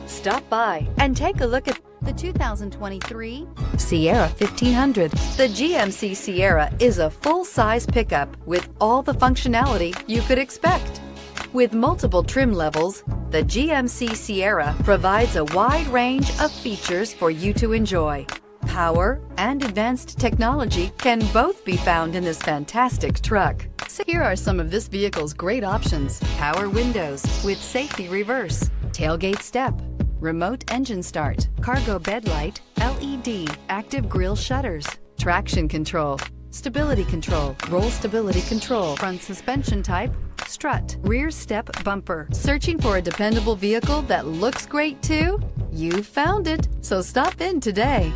Stop by and take a look at the 2023 Sierra 1500. The GMC Sierra is a full-size pickup with all the functionality you could expect. With multiple trim levels, the GMC Sierra provides a wide range of features for you to enjoy. Power and advanced technology can both be found in this fantastic truck. So here are some of this vehicle's great options: power windows with safety reverse, tailgate step, remote engine start, cargo bed light, LED, active grille shutters, traction control, stability control, roll stability control, front suspension type, strut, rear step bumper. Searching for a dependable vehicle that looks great too? You found it, so stop in today.